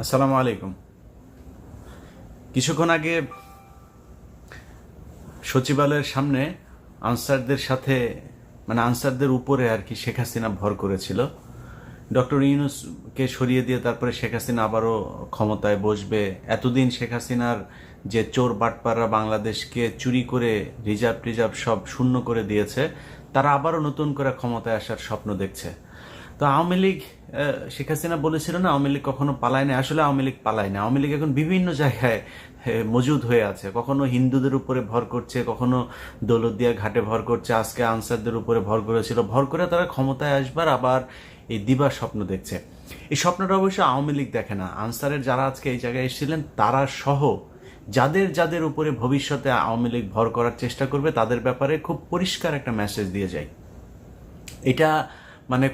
আসসালামু আলাইকুম। কিছুক্ষণ আগে সচিবালয়ের সামনে আনসারদের সাথে আনসারদের উপরে আর কি শেখ হাসিনা ভর করেছিল। ডক্টর ইউনূসকে সরিয়ে দিয়ে তারপরে শেখ হাসিনা আবারও ক্ষমতায় বসবে। এতদিন শেখ হাসিনার যে চোর বাটপাররা বাংলাদেশকে চুরি করে রিজার্ভ সব শূন্য করে দিয়েছে, তারা আবারও নতুন করে ক্ষমতায় আসার স্বপ্ন দেখছে। তো আওয়ামী লীগ, শেখ হাসিনা বলেছিল না আওয়ামী লীগ কখনো পালায় না। আসলে আওয়ামী লীগ পালায় না। আওয়ামী লীগ এখন বিভিন্ন জায়গায় মজুদ হয়ে আছে। কখনো হিন্দুদের উপরে ভর করছে, কখনো দৌলতদিয়া ঘাটে ভর করছে, আজকে আনসারদের উপরে ভর করেছিল। ভর করে তারা ক্ষমতায় আসবার আবার এই দিবার স্বপ্ন দেখছে। এই স্বপ্নটা অবশ্য আওয়ামী লীগ দেখে না। আনসারের যারা আজকে এই জায়গায় এসেছিলেন তারা সহ যাদের যাদের উপরে ভবিষ্যতে আওয়ামী লীগ ভর করার চেষ্টা করবে, তাদের ব্যাপারে খুব পরিষ্কার একটা মেসেজ দিয়ে যায়। এটা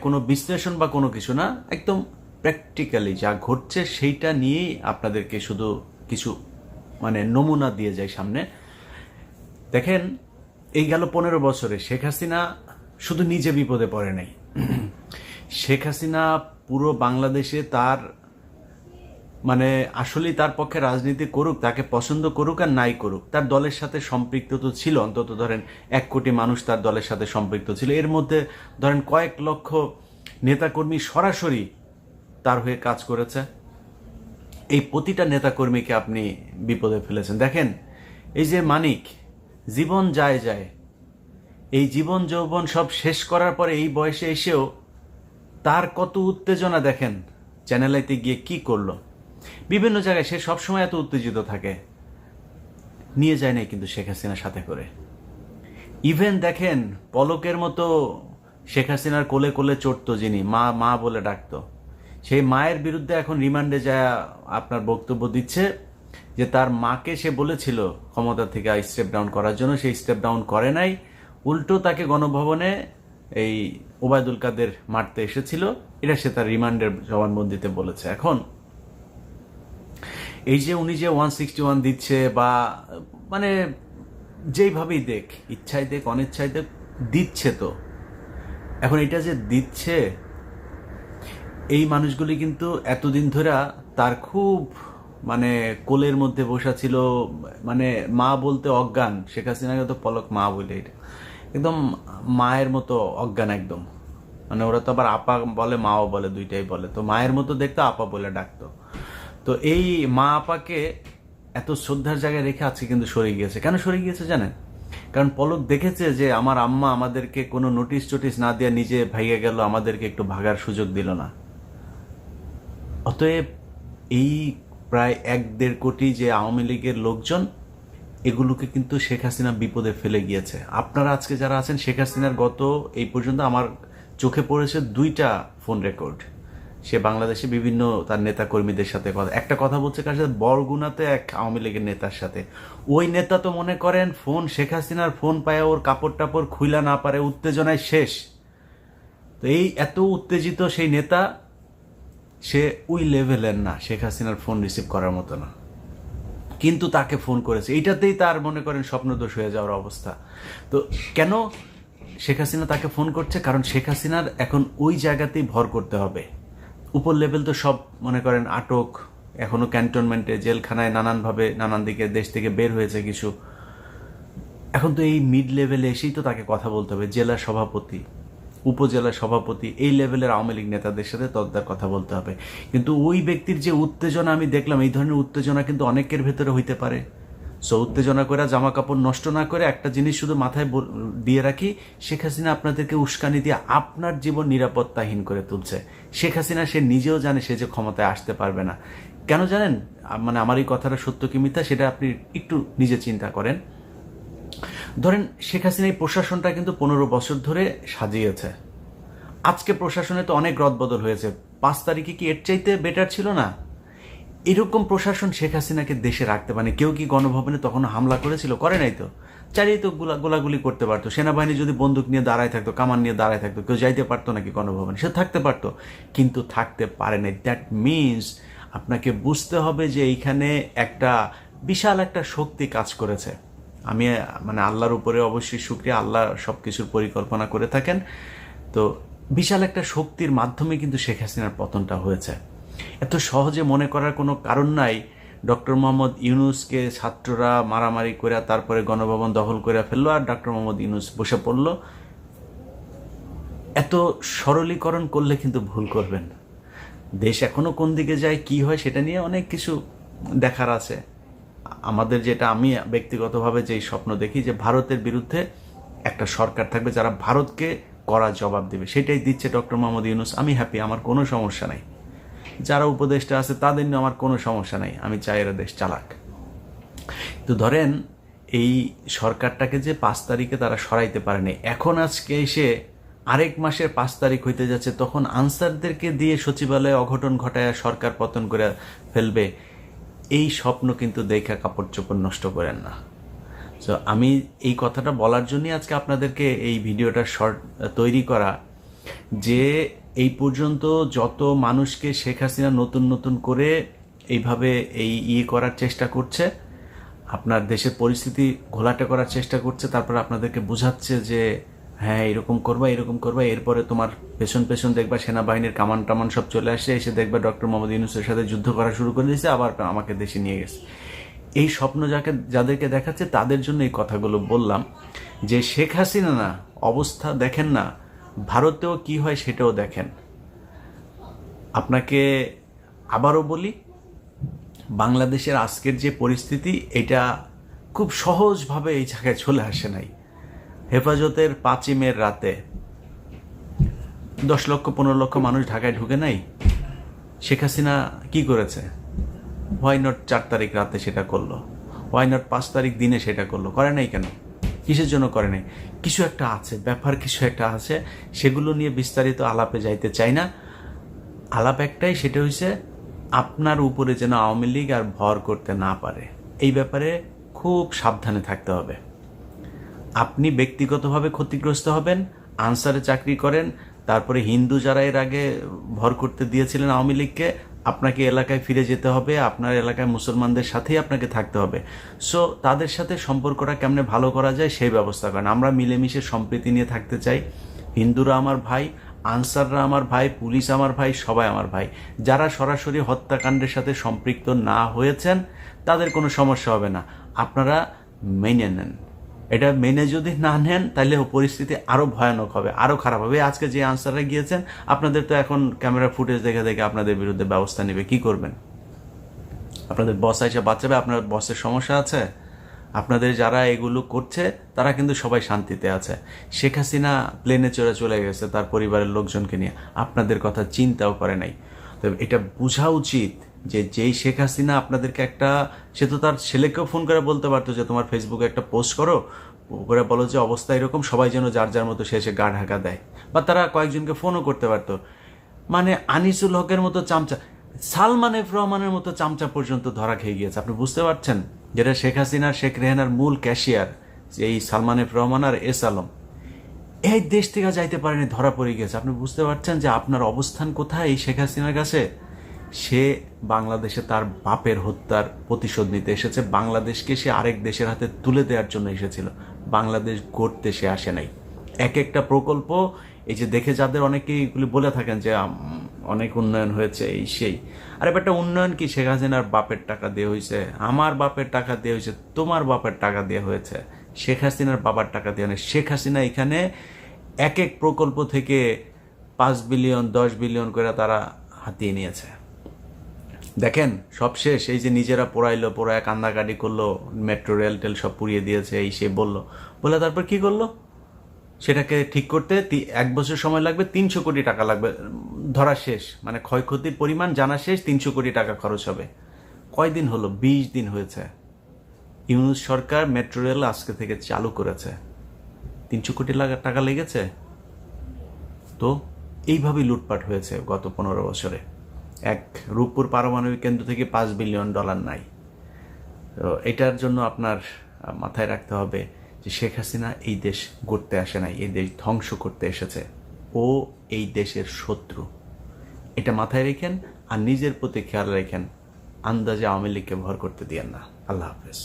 কোনো বিশ্লেষণ বা কোনো কিছু না, একদম প্র্যাকটিক্যালি যা ঘটছে সেইটা নিয়েই আপনাদেরকে শুধু কিছু নমুনা দিয়ে যায় সামনে। দেখেন, এই গেল 15 বছরে শেখ হাসিনা শুধু নিজে বিপদে পড়ে নাই। শেখ হাসিনা পুরো বাংলাদেশে তার আসলেই তার পক্ষে রাজনীতি করুক, তাকে পছন্দ করুক আর নাই করুক, তার দলের সাথে সম্পৃক্ত তো ছিল। অন্তত ধরেন 1 কোটি মানুষ তার দলের সাথে সম্পৃক্ত ছিল। এর মধ্যে ধরেন কয়েক লক্ষ নেতাকর্মী সরাসরি তার হয়ে কাজ করেছে। এই প্রতিটা নেতাকর্মীকে আপনি বিপদে ফেলেছেন। দেখেন, এই যে মানিক, জীবন যায় যায়, এই জীবন যৌবন সব শেষ করার পরে এই বয়সে এসেও তার কত উত্তেজনা দেখেন। চ্যানেলাইতে গিয়ে কি করলো, বিভিন্ন জায়গায় সে সবসময় এত উত্তেজিত থাকে। নিয়ে যায় নাই কিন্তু শেখ হাসিনার সাথে করে। ইভেন দেখেন, পলকের মতো শেখ হাসিনার কোলে কোলে চড়তো যিনি, মা মা বলে ডাকতো, সেই মায়ের বিরুদ্ধে এখন রিমান্ডে যায় আপনার বক্তব্য দিচ্ছে যে তার মাকে সে বলেছিল ক্ষমতা থেকে স্টেপ ডাউন করার জন্য, সেই স্টেপ ডাউন করে নাই। উল্টো তাকে গণভবনে এই ওবায়দুল কাদের মারতে এসেছিল, এটা সে তার রিমান্ডের জবানবন্দিতে বলেছে। এখন এই যে উনি যে 161 দিচ্ছে বা যেইভাবেই দেখ, ইচ্ছায় দেখ অনিচ্ছায় দেখ, দিচ্ছে তো। এখন এটা যে দিচ্ছে, এই মানুষগুলি কিন্তু এতদিন ধরে তার খুব কোলের মধ্যে বসা ছিল। মা বলতে অজ্ঞান। শেখ হাসিনাকে তো পলক মা বলে, এটা একদম মায়ের মতো অজ্ঞান একদম। ওরা তো আবার আপা বলে, মাও বলে, দুইটাই বলে। তো মায়ের মতো দেখতো, আপা বলে ডাকতো। তো এই মা আপাকে এত শ্রদ্ধার জায়গায় রেখে আজকে কিন্তু সরে গিয়েছে। কেন সরে গিয়েছে জানেন? কারণ পলক দেখেছে যে আমার আম্মা আমাদেরকে কোনো নোটিশ টোটিস না দিয়ে নিজে ভাইগে গেল, আমাদেরকে একটু ভাগার সুযোগ দিল না। অতএব এই প্রায় 1-1.5 কোটি যে আওয়ামী লীগের লোকজন, এগুলোকে কিন্তু শেখ হাসিনা বিপদে ফেলে গিয়েছে। আপনারা আজকে যারা আছেন, শেখ হাসিনার গত এই পর্যন্ত আমার চোখে পড়েছে 2টা ফোন রেকর্ড। সে বাংলাদেশে বিভিন্ন তার নেতা কর্মীদের সাথে একটা কথা বলছে, কার সাথে? বরগুনাতে এক আওয়ামী লীগের নেতার সাথে। ওই নেতা তো মনে করেন ফোন, শেখ হাসিনার ফোন পায় ওর কাপড় টাপড় খুইলা না পারে, উত্তেজনায় শেষ। তো এই এত উত্তেজিত সেই নেতা, সে ওই লেভেলের না, শেখ হাসিনার ফোন রিসিভ করার মতো না, কিন্তু তাকে ফোন করেছে। এইটাতেই তার মনে করেন স্বপ্নদোষ হয়ে যাওয়ার অবস্থা। তো কেন শেখ হাসিনা তাকে ফোন করছে? কারণ শেখ হাসিনার এখন ওই জায়গাতেই ভর করতে হবে। উপর লেভেল তো সব মনে করেন আটক, এখনো ক্যান্টনমেন্টে, জেলখানায়, নানানভাবে নানান দিকে দেশ থেকে বের হয়েছে কিছু। এখন তো এই মিড লেভেলে এসেই তো তাকে কথা বলতে হবে। জেলা সভাপতি, উপজেলা সভাপতি, এই লেভেলের আওয়ামী লীগ নেতাদের সাথে তদ্দার কথা বলতে হবে। কিন্তু ওই ব্যক্তির যে উত্তেজনা আমি দেখলাম, এই ধরনের উত্তেজনা কিন্তু অনেকের ভেতরে হইতে পারে। সো উত্তেজনা করে, জামা কাপড় নষ্ট না করে, একটা জিনিস শুধু মাথায় দিয়ে রাখি, শেখ হাসিনা আপনাদেরকে উস্কানি দিয়ে আপনার জীবন নিরাপত্তাহীন করে তুলছে। শেখ হাসিনা সে নিজেও জানে সে যে ক্ষমতায় আসতে পারবে না। কেন জানেন? আমার এই কথাটা সত্য কি মিথ্যা সেটা আপনি একটু নিজে চিন্তা করেন। ধরেন শেখ হাসিনা এই প্রশাসনটা কিন্তু 15 বছর ধরে সাজিয়েছে। আজকে প্রশাসনে তো অনেক রদবদল হয়েছে। 5 তারিখে কি এর চাইতে বেটার ছিল না? এরকম প্রশাসন শেখ হাসিনাকে দেশে রাখতে পারে। কেউ কি গণভবনে তখন হামলা করেছিল? করে নাই তো। চালিয়ে তো গোলাগুলি করতে পারতো। সেনাবাহিনী যদি বন্দুক নিয়ে দাঁড়ায় থাকতো, কামান নিয়ে দাঁড়ায় থাকতো, কেউ যাইতে পারতো নাকি গণভবনে? সে থাকতে পারতো, কিন্তু থাকতে পারে নাই। দ্যাট মিনস আপনাকে বুঝতে হবে যে এইখানে একটা বিশাল একটা শক্তি কাজ করেছে। আমি আল্লাহর উপরে অবশ্যই শুকরিয়া, আল্লাহ সব কিছুর পরিকল্পনা করে থাকেন। তো বিশাল একটা শক্তির মাধ্যমে কিন্তু শেখ হাসিনার পতনটা হয়েছে। এত সহজে মনে করার কোনো কারণ নাই ডক্টর মোহাম্মদ ইউনূসকে ছাত্ররা মারামারি করে তারপরে গণভবন দখল করে ফেললো আর ডক্টর মোহাম্মদ ইউনূস বসে পড়ল। এত সরলীকরণ করলে কিন্তু ভুল করবেন। দেশ এখনো কোন দিকে যায়, কি হয়, সেটা নিয়ে অনেক কিছু দেখার আছে। আমাদের যেটা আমি ব্যক্তিগতভাবে যেই স্বপ্ন দেখি যে ভারতের বিরুদ্ধে একটা সরকার থাকবে যারা ভারতকে কড়া জবাব দেবে, সেটাই দিচ্ছে ডক্টর মোহাম্মদ ইউনূস। আমি হ্যাপি, আমার কোনো সমস্যা নাই। যারা উপদেষ্টা আছে তাদের নিয়ে আমার কোনো সমস্যা নাই, আমি চাই এরা দেশ চালাক। তো ধরেন এই সরকারটাকে যে 5 তারিখে তারা সরাইতে পারেনি, এখন আজকে এসে আরেক মাসের 5 তারিখ হইতে যাচ্ছে, তখন আনসারদেরকে দিয়ে সচিবালয়ে অঘটন ঘটায় সরকার পতন করে ফেলবে, এই স্বপ্ন কিন্তু দেখা কাপড় চোপড় নষ্ট করেন না। তো আমি এই কথাটা বলার জন্যই আজকে আপনাদেরকে এই ভিডিওটা শর্ট তৈরি করা, যে এই পর্যন্ত যত মানুষকে শেখ হাসিনা নতুন নতুন করে এইভাবে করার চেষ্টা করছে, আপনার দেশের পরিস্থিতি ঘোলাটে করার চেষ্টা করছে, তারপর আপনাদেরকে বোঝাচ্ছে যে হ্যাঁ এরকম করবা এরকম করবা, এরপরে তোমার পেছন পেছন দেখবা সেনাবাহিনীর কামান টামান সব চলে আসছে, এসে দেখবা ডক্টর মোহাম্মদ ইউনূসের সাথে যুদ্ধ করা শুরু করে দিয়েছে, আবার আমাকে দেশে নিয়ে গেছে। এই স্বপ্ন যাদেরকে দেখাচ্ছে তাদের জন্য এই কথাগুলো বললাম, যে শেখ হাসিনা না অবস্থা দেখেন না, ভারতেও কি হয় সেটাও দেখেন। আপনাকে আবারও বলি, বাংলাদেশের আজকের যে পরিস্থিতি, এটা খুব সহজভাবে এই জায়গায় চলে আসে নাই। হেফাজতের 5ই মের রাতে 10 লক্ষ 15 লক্ষ মানুষ ঢাকায় ঢুকে নাই। শেখ হাসিনা কি করেছে? হোয়াই নট 4 তারিখ রাতে সেটা করলো, হোয়াই নট 5 তারিখ দিনে সেটা করলো? করে নাই কেন? কিসের জন্য করে নাই? কিছু একটা আছে, ব্যাপার কিছু একটা আছে, সেগুলো নিয়ে বিস্তারিত আলাপে যাইতে চাই না। আলাপ একটাই, সেটা হচ্ছে আপনার উপরে যেন আওয়ামী লীগ আর ভর করতে না পারে, এই ব্যাপারে খুব সাবধানে থাকতে হবে। আপনি ব্যক্তিগতভাবে ক্ষতিগ্রস্ত হবেন, আনসারে চাকরি করেন, তারপরে হিন্দু যারা এর আগে ভর করতে দিয়েছিলেন আওয়ামী লীগকে, আপনাকে এলাকায় ফিরে যেতে হবে, আপনার এলাকায় মুসলমানদের সাথেই আপনাকে থাকতে হবে। সো তাদের সাথে সম্পর্কটা কেমনে ভালো করা যায় সেই ব্যবস্থা করেন। আমরা মিলেমিশে সম্প্রীতি নিয়ে থাকতে চাই। হিন্দুরা আমার ভাই, আনসাররা আমার ভাই, পুলিশ আমার ভাই, সবাই আমার ভাই। যারা সরাসরি হত্যাকাণ্ডের সাথে সম্পৃক্ত না হয়েছেন তাদের কোনো সমস্যা হবে না, আপনারা মেনে নেন। এটা মেনে যদি না নেন তাহলে পরিস্থিতি আরও ভয়ানক হবে, আরও খারাপ হবে। আজকে যে আনসাররা গিয়েছেন, আপনাদের তো এখন ক্যামেরা ফুটেজ দেখে দেখে আপনাদের বিরুদ্ধে ব্যবস্থা নেবে, কি করবেন? আপনাদের বস এসে বাঁচাবে? আপনার বসের সমস্যা আছে? আপনাদের যারা এগুলো করছে তারা কিন্তু সবাই শান্তিতে আছে। শেখ হাসিনা প্লেনে চলে গেছে তার পরিবারের লোকজনকে নিয়ে, আপনাদের কথা চিন্তাও করে নাই। তো এটা বোঝা উচিত যে যেই শেখ হাসিনা আপনাদেরকে সে তো তার ছেলেকেও ফোন করে বলতে পারতো যে তোমার ফেসবুকে একটা পোস্ট করো, করে বলো যে অবস্থা এরকম, সবাই যেন যার যার মতো সে এসে গা ঢাকা দেয়, বা তারা কয়েকজনকে ফোনও করতে পারতো। মানে আনিসুল হকের মতো চামচা, সালমান এফ রহমানের মতো চামচা পর্যন্ত ধরা খেয়ে গিয়েছে। আপনি বুঝতে পারছেন? যেটা শেখ হাসিনার, শেখ রেহানার মূল ক্যাশিয়ার, এই সালমান এফ রহমান আর এস আলম, এই দেশ থেকে যাইতে পারেনি, ধরা পড়ে গেছে। আপনি বুঝতে পারছেন যে আপনার অবস্থান কোথায় এই শেখ হাসিনার কাছে? সে বাংলাদেশে তার বাপের হত্যার প্রতিশোধ নিতে এসেছে, বাংলাদেশকে সে আরেক দেশের হাতে তুলে দেওয়ার জন্য এসেছিল, বাংলাদেশ গড়তে সে আসে নাই। এক একটা প্রকল্প, এই যে দেখে যাদের অনেকেই এগুলি বলে থাকেন যে অনেক উন্নয়ন হয়েছে এই সেই, আর একটা উন্নয়ন কি শেখ হাসিনার বাপের টাকা দিয়ে হয়েছে, আমার বাপের টাকা দিয়ে হয়েছে, তোমার বাপের টাকা দিয়ে হয়েছে, শেখ হাসিনার বাবার টাকা দিয়ে নেই। শেখ হাসিনা এখানে এক এক প্রকল্প থেকে 5 বিলিয়ন 10 বিলিয়ন করে তারা হাতিয়ে নিয়েছে। দেখেন সব শেষ, এই যে নিজেরা পোড়ায় কান্দাকাটি করলো, মেট্রো রেল টেল সব পুড়িয়ে দিয়েছে, এই সে বলে তারপর কি করলো? সেটাকে ঠিক করতে 1 বছর সময় লাগবে, 300 কোটি টাকা লাগবে, ধরা শেষ। মানে ক্ষয়ক্ষতির পরিমাণ জানা শেষ, 300 কোটি টাকা খরচ হবে। কয়দিন হলো? 20 দিন হয়েছে। ইউনূস সরকার মেট্রো রেল আজকে থেকে চালু করেছে, 300 কোটি টাকা লেগেছে। তো এইভাবেই লুটপাট হয়েছে গত 15 বছরে। এক রূপপুর পারমাণবিক কেন্দ্র থেকে $5 বিলিয়ন নাই। তো এটার জন্য আপনার মাথায় রাখতে হবে যে শেখ হাসিনা এই দেশ গড়তে আসে নাই, এই দেশ ধ্বংস করতে এসেছে। ও এই দেশের শত্রু, এটা মাথায় রেখেন। আর নিজের প্রতি খেয়াল রেখেন, আন্দাজে আওয়ামী লীগকে ভর করতে দিয়েন না। আল্লাহ হাফেজ।